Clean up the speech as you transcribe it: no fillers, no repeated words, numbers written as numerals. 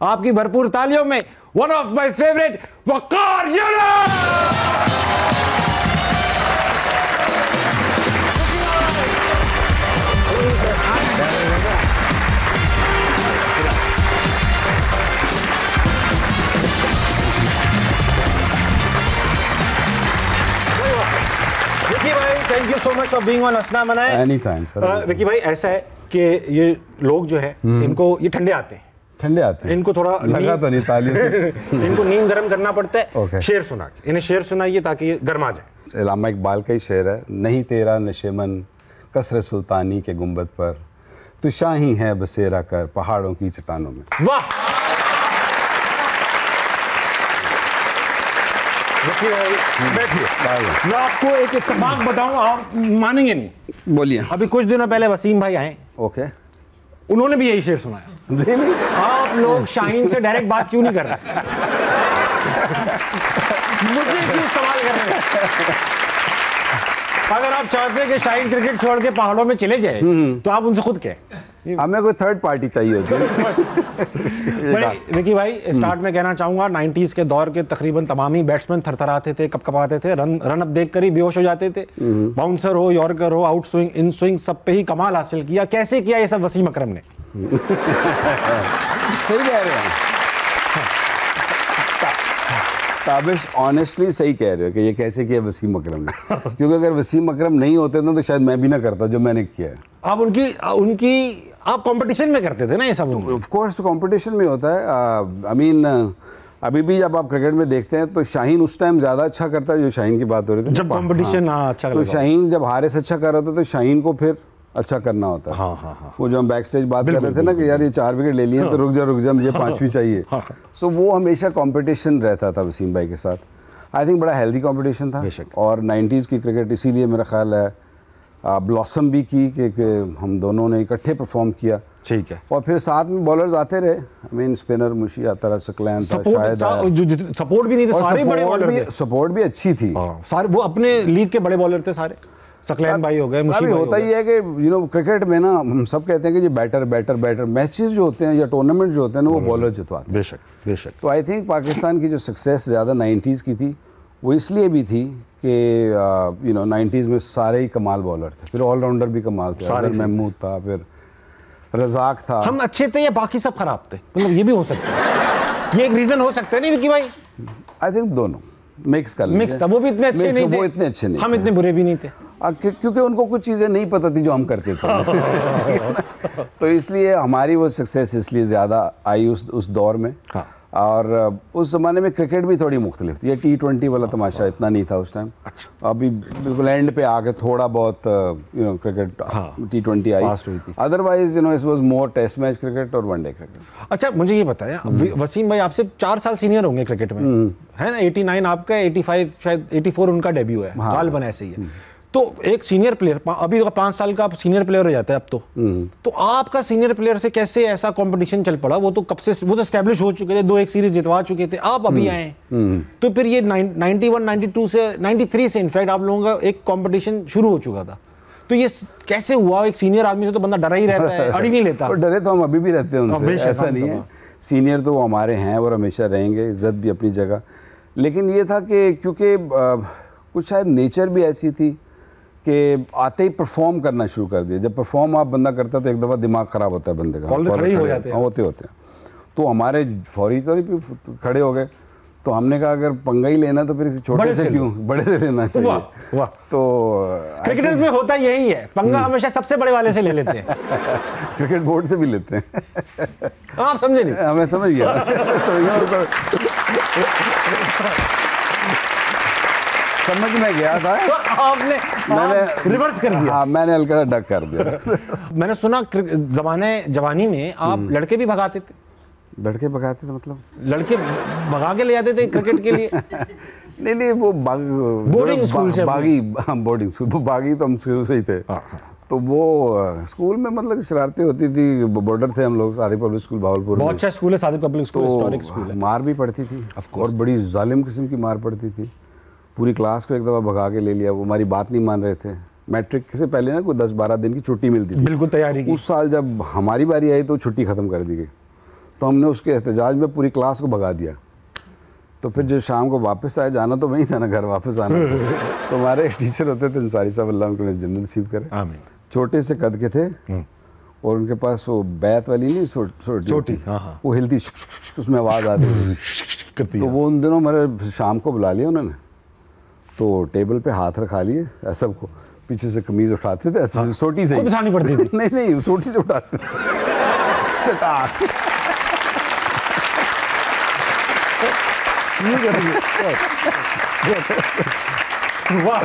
आपकी भरपूर तालियों में वन ऑफ माय फेवरेट वकार यूनुस। विकी भाई, thank you so much for being on हंसना मनाए। Any time. विकी भाई, ऐसा है कि ये लोग जो है इनको ये ठंडे आते हैं, इनको थोड़ा लगा तो नहीं तालियों से इनको नींद गर्म करना पड़ता है। Okay. शेर सुना, इन्हें शेर सुनाइए ताकि ये गर्मा जाए। इलामा इकबाल का ही शेर है, नहीं तेरा नशेमन कसर सुल्तानी के गुंबद पर, तू शाही है बसेरा कर पहाड़ों की चट्टानों में। वाह विकी भाई, बैठिए। मैं आपको एक इत्तेफाक बताऊं, आप मानेंगे नहीं। बोलिए। अभी कुछ दिनों पहले वसीम भाई आए, ओके, उन्होंने भी यही शेर सुनाया। आप लोग शाहीन से डायरेक्ट बात क्यों नहीं कर रहे? मुझे क्यों सवाल कर रहे हैं? अगर आप चाहते हैं कि शाहीन क्रिकेट छोड़ के पहाड़ों में चले जाए तो आप उनसे खुद कहें। हमें कोई थर्ड पार्टी चाहिए होती है। विकी भाई, स्टार्ट में कहना चाहूंगा 90s के दौर के तकरीबन तमाम ही बैट्समैन थरथराते थे, कपकपाते थे, रन अप देखकर ही बेहोश हो जाते थे। बाउंसर हो, यॉर्कर हो, आउट स्विंग, इन स्विंग, सब पे ही कमाल हासिल किया। कैसे किया ये सब वसीम अकरम ने? सही कह रहे हैं ताबिश, ऑनेस्टली सही कह रहे हो कि ये कैसे किया वसीम अकरम ने। क्योंकि अगर वसीम अकरम नहीं होते तो शायद मैं भी ना करता जो मैंने किया है। आप उनकी आप कंपटीशन में करते थे ना ये सब? ऑफ कोर्स, तो कंपटीशन में होता है। आई मीन अभी भी जब आप क्रिकेट में देखते हैं तो शाहीन उस टाइम ज़्यादा अच्छा करता है, जो शाहीन की बात हो रही थी जब कंपटीशन। हाँ, अच्छा। तो शाहीन जब हारिस अच्छा कर रहा था तो शाहीन को फिर अच्छा करना होता है। हाँ। वो जो हम बैक स्टेज बात कर रहे थे ना कि यार ये 4 विकेट ले लिए तो रुक जा मुझे 5वीं चाहिए। सो वो हमेशा कंपटीशन रहता था वसीम भाई के साथ। आई थिंक बड़ा हेल्दी कंपटीशन था। और 90s की क्रिकेट इसीलिए मेरा ख्याल है ब्लॉसम भी की कि हम दोनों ने इकट्ठे परफॉर्म किया। ठीक है। और फिर साथ में बॉलर्स आते रहे। आई मीन स्पिनर मुशी आता रहा, सकलैन था, शायद सपोर्ट भी नहीं थे, सारे बड़े बॉलर थे। सपोर्ट भी अच्छी थी, सारे वो अपने लीग के बड़े बॉलर थे सारे। सकलैन भाई हो गए, मुशी भाई होता ही है कि क्रिकेट में ना हम सब कहते हैं कि जो बैटर मैचेस जो होते हैं या टूर्नामेंट जो होते हैं ना वो बॉलर जितवाते हैं। बेशक। तो आई थिंक पाकिस्तान की जो सक्सेस ज़्यादा 90s की थी वो इसलिए भी थी कि 90s में सारे ही कमाल बॉलर थे। फिर ऑलराउंडर भी कमाल थे, अजहर महमूद था, फिर रज़ाक था। हम अच्छे थे या बाकी सब खराब थे? मतलब ये भी हो सकता है, ये एक रीजन हो सकता है नहीं विकी भाई? आई थिंक दोनों मिक्स था। वो भी इतने अच्छे नहीं थे, वो इतने अच्छे नहीं, हम इतने बुरे भी नहीं थे। क्योंकि उनको कुछ चीज़ें नहीं पता थी जो हम करते थे। तो इसलिए हमारी वो सक्सेस इसलिए ज़्यादा आई उस दौर में। और उस ज़माने में क्रिकेट भी थोड़ी मुख्तलिफ थी। ये T20 वाला तमाशा इतना नहीं था उस टाइम। अभी बिल्कुल एंड पे आके थोड़ा बहुत क्रिकेट T20 आई। Otherwise it was more test match cricket और वनडे क्रिकेट। अच्छा, मुझे ये बताया, वसीम भाई आपसे 4 साल सीनियर होंगे क्रिकेट में, है ना? 89 आपका, 85 शायद 84 उनका डेब्यू है, गालिबन ऐसे ही है। तो एक सीनियर प्लेयर, अभी 5 साल का सीनियर प्लेयर हो जाता है अब तो आपका सीनियर प्लेयर से कैसे ऐसा कंपटीशन चल पड़ा? वो तो कब से, वो तो एस्टेब्लिश हो चुके थे, 2-1 सीरीज जितवा चुके थे, आप अभी आए। तो फिर ये 91, 92 से 93 से इनफैक्ट आप लोगों का एक कंपटीशन शुरू हो चुका था। तो ये कैसे हुआ? एक सीनियर आदमी से तो बंदा डरा ही रहता है, अड़ ही नहीं लेता। डरे तो हम अभी भी रहते हैं उनसे, ऐसा नहीं है। सीनियर तो वो हमारे हैं और हमेशा रहेंगे, इज्जत भी अपनी जगह। लेकिन ये था कि क्योंकि कुछ शायद नेचर भी ऐसी थी कि आते ही परफॉर्म करना शुरू कर दिया। जब परफॉर्म आप बंदा करता है तो एक दफ़ा दिमाग ख़राब होता है बंदे का, खड़े हो जाते हैं। होते तो हमारे फौरी तौर पे खड़े हो गए। तो हमने कहा अगर पंगा ही लेना तो फिर छोटे से क्यों, बड़े से लेना चाहिए। वाह। तो क्रिकेटर्स में होता यही है, पंगा हमेशा सबसे बड़े वाले से ले लेते हैं। क्रिकेट बोर्ड से भी लेते हैं। आप समझे नहीं? मैं समझ गया। समझ में गया था। तो आपने मैंने रिवर्स कर दिया। हाँ, मैंने हल्का सा डक कर दिया। मैंने सुना जवानी में आप लड़के भी भगाते थे। लड़के भगाते थे मतलब? लड़के भगा के ले जाते थे क्रिकेट के लिए? नहीं, वो बोर्डिंग स्कूल से बोर्डिंग स्कूल, बागी तो हम शुरू से ही थे। तो वो स्कूल में मतलब शरारतें होती थी। बॉर्डर थे हम लोग, सादिक पब्लिक स्कूल भावलपुर। बहुत अच्छा स्कूल है Sadiq public school, historic school है। मार भी पड़ती थी और बड़ी जालिम किस्म की मार पड़ती थी। पूरी क्लास को एक दफ़ा भगा के ले लिया। वो हमारी बात नहीं मान रहे थे। मैट्रिक से पहले ना कोई 10-12 दिन की छुट्टी मिलती थी। बिल्कुल तैयारी की। उस साल जब हमारी बारी आई तो छुट्टी ख़त्म कर दी गई। तो हमने उसके एहतजाज में पूरी क्लास को भगा दिया। तो फिर जब शाम को वापस आए, जाना तो वहीं था ना, घर वापस आना। तो हमारे टीचर होते थे अंसारी साहब, अल्लाह उनको जन्नत नसीब करे, आमीन। छोटे से कद के थे और उनके पास वो बैत वाली नहीं छोटी, हाँ। वो हिलती, उसमें आवाज़ आती करती तो वो उन दिनों मेरे शाम को बुला लिया उन्होंने, तो टेबल पे हाथ रखा लिए, सबको पीछे से कमीज उठाते थे ऐसे, सोटी से खुद उठानी पड़ती थी। नहीं सोटी से उठाते वाह,